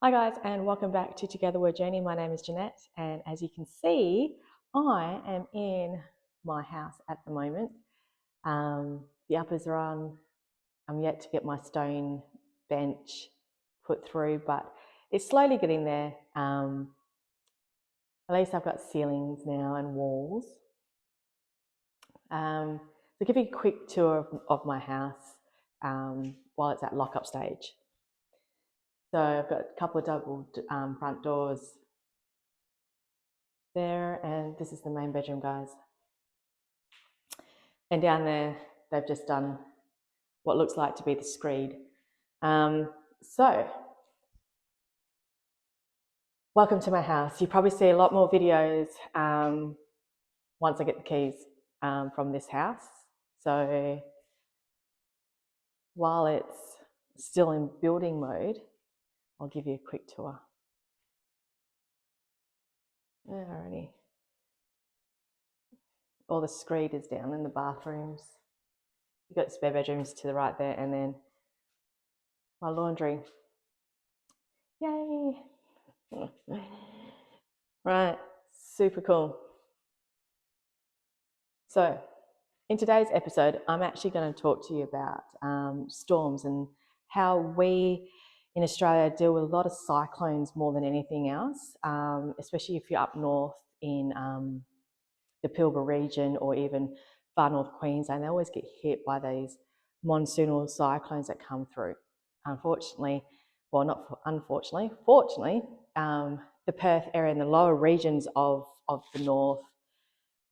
Hi guys, and welcome back to Together We're Journey. My name is Jeanette, and as you can see, I am in my house at the moment. The uppers are on. I'm yet to get my stone bench put through, but it's slowly getting there. At least I've got ceilings now and walls. So give you a quick tour of my house while it's at lock-up stage. So I've got a couple of double front doors there, and this is the main bedroom, guys. And down there, they've just done what looks like to be the screed. So, welcome to my house. You probably see a lot more videos once I get the keys from this house. So, while it's still in building mode, I'll give you a quick tour. Alrighty. All the screed is down in the bathrooms. You've got spare bedrooms to the right there, and then my laundry. Yay! Right, super cool. So, in today's episode, I'm actually going to talk to you about storms and how we in Australia deal with a lot of cyclones more than anything else, especially if you're up north in the Pilbara region or even far north Queensland. They always get hit by these monsoonal cyclones that come through. Unfortunately, well, not unfortunately, fortunately, the Perth area and the lower regions of the north,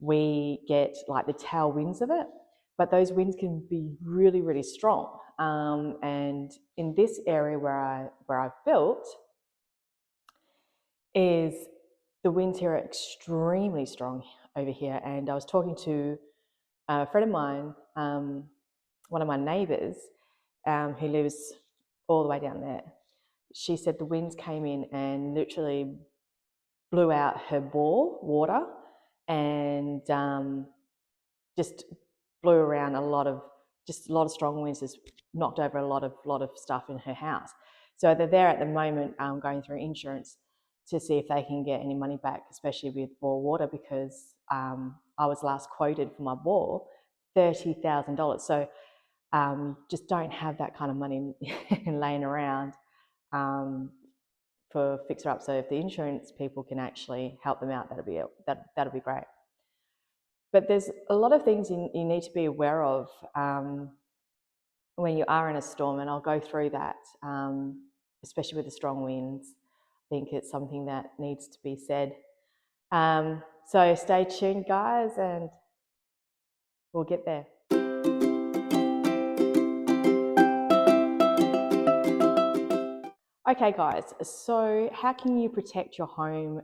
we get like the tailwinds of it, but those winds can be really, really strong. And in this area where I've built, is the winds here are extremely strong over here. And I was talking to a friend of mine, one of my neighbours, who lives all the way down there. She said the winds came in and literally blew out her bore water and just blew around a lot of strong winds, just knocked over a lot of stuff in her house. So they're there at the moment going through insurance to see if they can get any money back, especially with bore water, because I was last quoted for my bore $30,000. So just don't have that kind of money laying around for fixer up. So if the insurance people can actually help them out, that'll be great. But there's a lot of things you need to be aware of when you are in a storm, and I'll go through that, especially with the strong winds. I think it's something that needs to be said. So stay tuned, guys, and we'll get there. Okay, guys, so how can you protect your home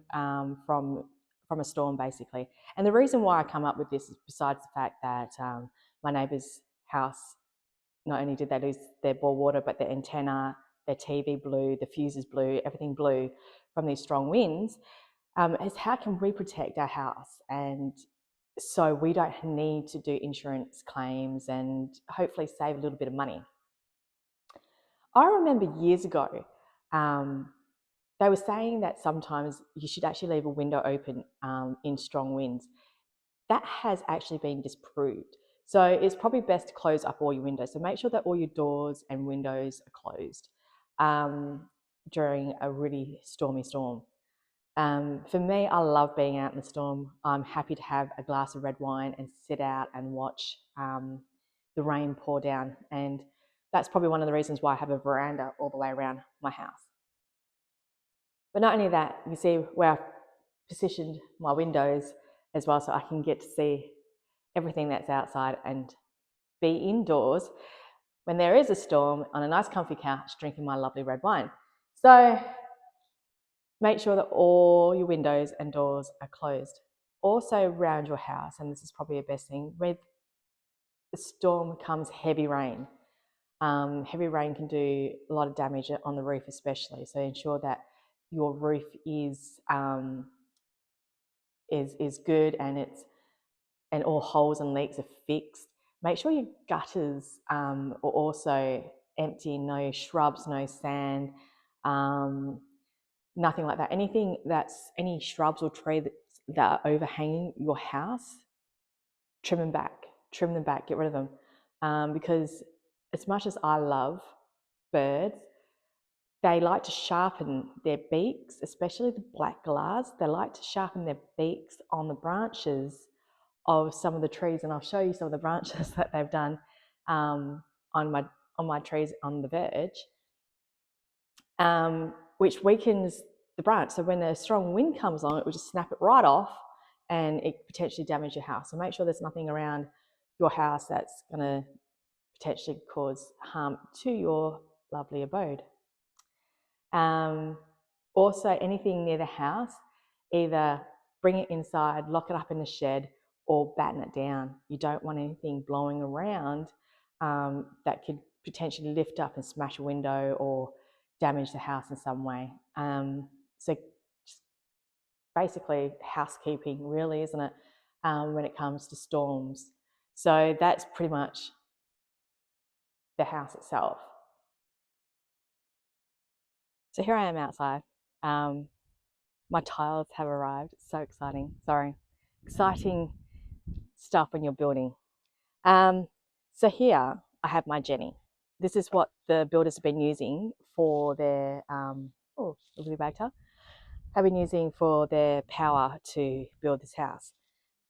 from a storm, basically? And the reason why I come up with this is, besides the fact that my neighbour's house, not only did they lose their bore water, but their antenna, their TV blew, the fuses blew, everything blew from these strong winds, is how can we protect our house? And so we don't need to do insurance claims and hopefully save a little bit of money. I remember years ago, they were saying that sometimes you should actually leave a window open in strong winds. That has actually been disproved. So it's probably best to close up all your windows. So make sure that all your doors and windows are closed during a really stormy storm. For me, I love being out in the storm. I'm happy to have a glass of red wine and sit out and watch the rain pour down. And that's probably one of the reasons why I have a veranda all the way around my house. But not only that, you see where I've positioned my windows as well, so I can get to see everything that's outside and be indoors when there is a storm on a nice comfy couch drinking my lovely red wine. So make sure that all your windows and doors are closed. Also around your house, and this is probably the best thing, with the storm comes heavy rain. Heavy rain can do a lot of damage on the roof especially, so ensure that your roof is good and all holes and leaks are fixed. Make sure your gutters are also empty, no shrubs, no sand. nothing like that. Anything that's any shrubs or tree that are overhanging your house, trim them back, get rid of them. Because as much as I love birds, they like to sharpen their beaks, especially the black galahs. They like to sharpen their beaks on the branches of some of the trees, and I'll show you some of the branches that they've done on my trees on the verge, which weakens the branch. So when a strong wind comes on, it will just snap it right off, and it potentially damage your house. So make sure there's nothing around your house that's going to potentially cause harm to your lovely abode. Also, anything near the house, either bring it inside, lock it up in the shed, or batten it down. You don't want anything blowing around that could potentially lift up and smash a window or damage the house in some way. So just basically housekeeping, really, isn't it, when it comes to storms. So that's pretty much the house itself. So here I am outside. My tiles have arrived. It's so exciting. Sorry. Exciting stuff when you're building. So here I have my Jenny. This is what the builders have been using for their, lovely bag tub, have been using for their power to build this house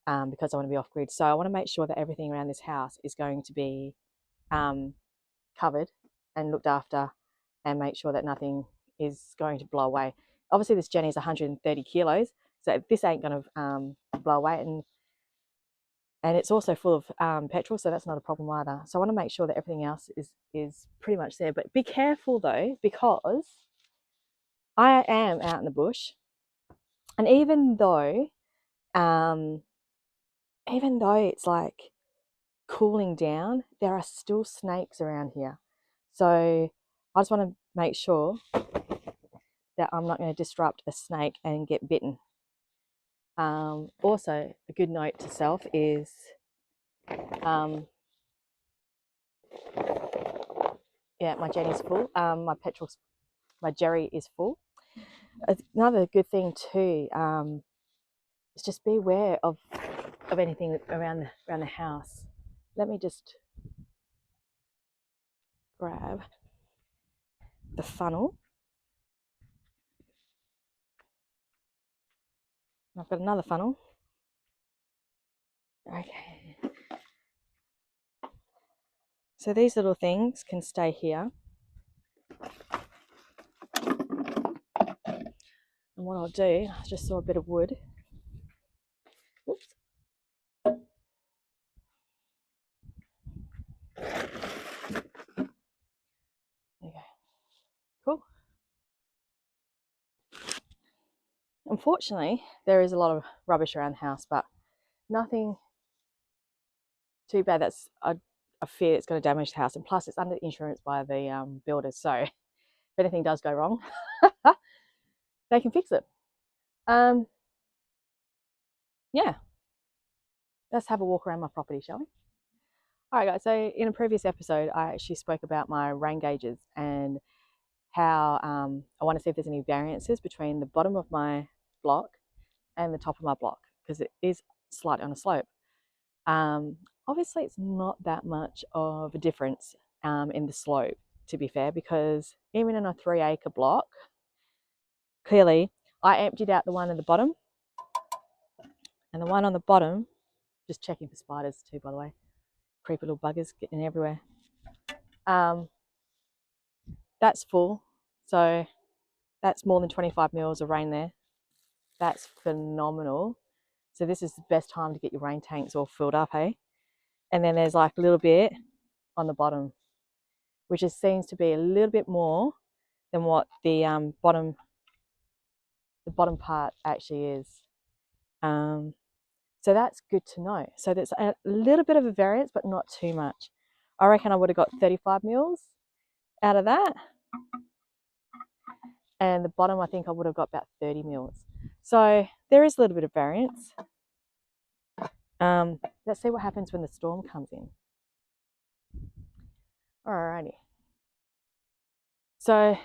because I want to be off grid. So I want to make sure that everything around this house is going to be covered and looked after, and make sure that nothing is going to blow away. Obviously this Jenny is 130 kilos, so this ain't going to blow away, and it's also full of petrol, so that's not a problem either. So I want to make sure that everything else is pretty much there. But be careful though, because I am out in the bush, and even though it's like cooling down, there are still snakes around here. So I just want to make sure that I'm not going to disrupt a snake and get bitten. Also, a good note to self is yeah, my Jenny's full. My Jerry is full. Another good thing too is just be aware of anything around the house. Let me just grab the funnel. I've got another funnel. Okay. So these little things can stay here. And what I'll do, I just saw a bit of wood. Whoops. There you go. Cool. Unfortunately, there is a lot of rubbish around the house, but nothing too bad. That's I fear it's going to damage the house, and plus it's under insurance by the builders. So if anything does go wrong, they can fix it. Yeah, let's have a walk around my property, shall we? All right, guys. So in a previous episode, I actually spoke about my rain gauges and how I want to see if there's any variances between the bottom of my block and the top of my block, because it is slightly on a slope. Obviously, it's not that much of a difference in the slope, to be fair, because even in a 3-acre block, clearly I emptied out the one at the bottom, and the one on the bottom, just checking for spiders too, by the way, creepy little buggers getting everywhere. That's full, so that's more than 25 mils of rain there. That's phenomenal. So this is the best time to get your rain tanks all filled up, hey? And then there's like a little bit on the bottom, which just seems to be a little bit more than what the bottom part actually is. So that's good to know. So there's a little bit of a variance, but not too much. I reckon I would have got 35 mils out of that. And the bottom, I think I would have got about 30 mils. So there is a little bit of variance. Let's see what happens when the storm comes in. Alrighty. So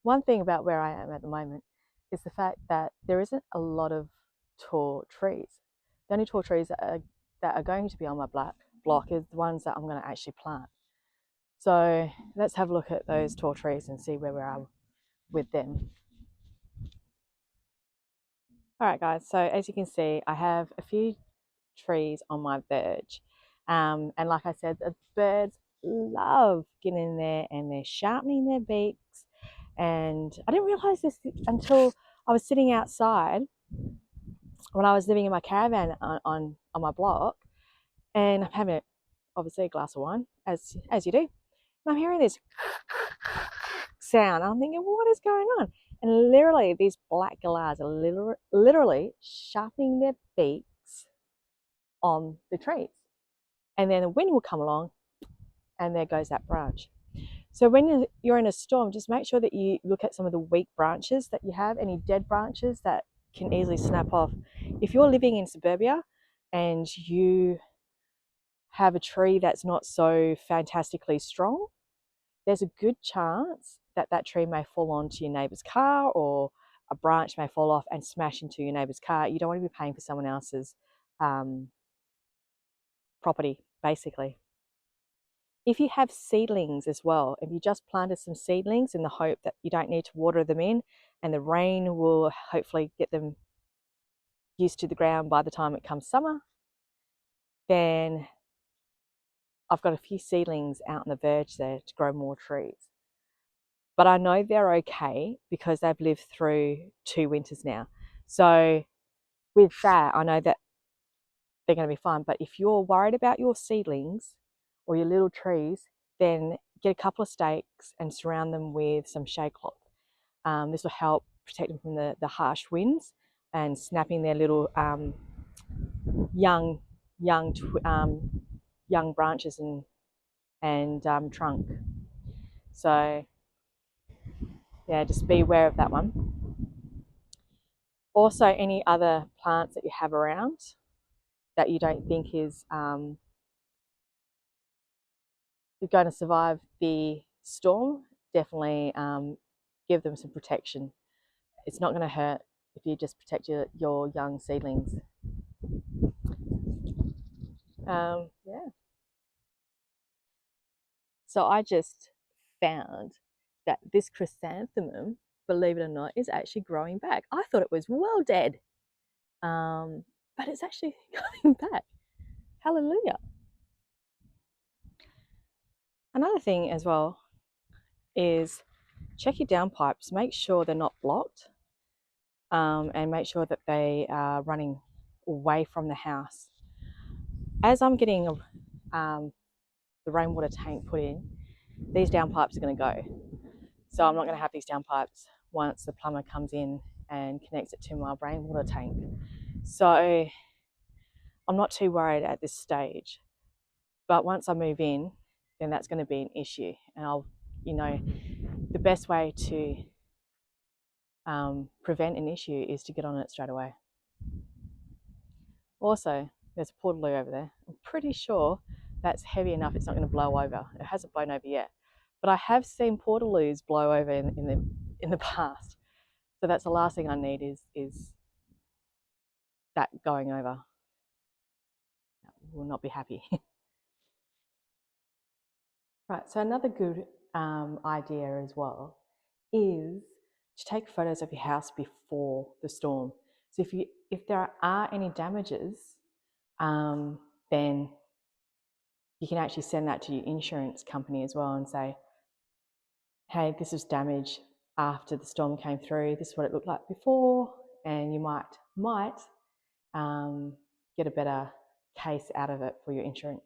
One thing about where I am at the moment is the fact that there isn't a lot of tall trees. The only tall trees that are going to be on my block is the ones that I'm going to actually plant. So let's have a look at those tall trees and see where we are with them. All right, guys, so as you can see, I have a few trees on my verge. And like I said, the birds love getting in there and they're sharpening their beaks. And I didn't realize this until I was sitting outside when I was living in my caravan on my block. And I'm having obviously a glass of wine, as you do. And I'm hearing this sound. I'm thinking, well, what is going on? And literally, these black galahs are literally sharpening their beaks on the trees. And then the wind will come along, and there goes that branch. So when you're in a storm, just make sure that you look at some of the weak branches that you have, any dead branches that can easily snap off. If you're living in suburbia and you have a tree that's not so fantastically strong, there's a good chance that that tree may fall onto your neighbour's car, or a branch may fall off and smash into your neighbour's car. You don't want to be paying for someone else's property, basically. If you have seedlings as well, if you just planted some seedlings in the hope that you don't need to water them in and the rain will hopefully get them used to the ground by the time it comes summer, then I've got a few seedlings out on the verge there to grow more trees. But I know they're okay because they've lived through 2 winters now. So with that, I know that they're going to be fine. But if you're worried about your seedlings or your little trees, then get a couple of stakes and surround them with some shade cloth. This will help protect them from the harsh winds and snapping their little young young branches and trunk. So yeah, just be aware of that one. Also, any other plants that you have around that you don't think is going to survive the storm, definitely give them some protection. It's not going to hurt if you just protect your young seedlings. Yeah. So I just found that this chrysanthemum, believe it or not, is actually growing back. I thought it was well dead, but it's actually coming back. Hallelujah. Another thing as well is check your downpipes. Make sure they're not blocked, and make sure that they are running away from the house. As I'm getting the rainwater tank put in, these downpipes are going to go. So I'm not going to have these downpipes once the plumber comes in and connects it to my rainwater tank. So I'm not too worried at this stage. But once I move in, then that's going to be an issue. And the best way to prevent an issue is to get on it straight away. Also, there's a portaloo over there. I'm pretty sure that's heavy enough it's not going to blow over. It hasn't blown over yet. But I have seen portaloos blow over in the past. So that's the last thing I need is that going over. I will not be happy. Right, so another good idea as well is to take photos of your house before the storm. So if there are any damages, then you can actually send that to your insurance company as well and say, hey, this is damage after the storm came through. This is what it looked like before, and you might get a better case out of it for your insurance.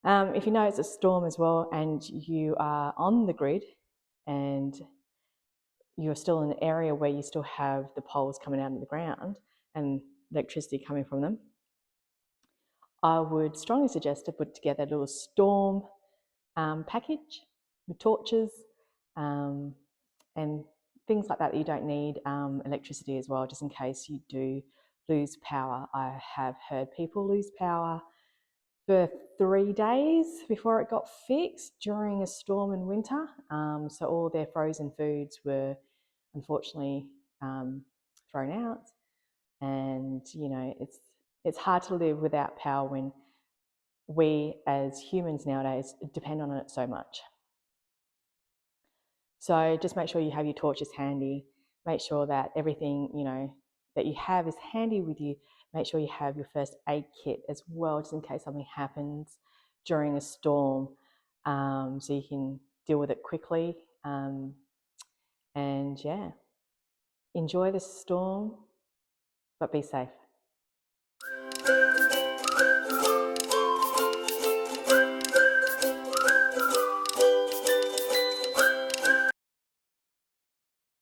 If you know it's a storm as well and you are on the grid and you're still in an area where you still have the poles coming out of the ground and electricity coming from them, I would strongly suggest to put together a little storm package with torches and things like that you don't need electricity as well, just in case you do lose power. I have heard people lose power for 3 days before it got fixed during a storm in winter. So all their frozen foods were unfortunately thrown out, and it's hard to live without power when we as humans nowadays depend on it so much. So just make sure you have your torches handy. Make sure that everything that you have is handy with you. Make sure you have your first aid kit as well, just in case something happens during a storm, so you can deal with it quickly. And yeah, enjoy the storm, but be safe.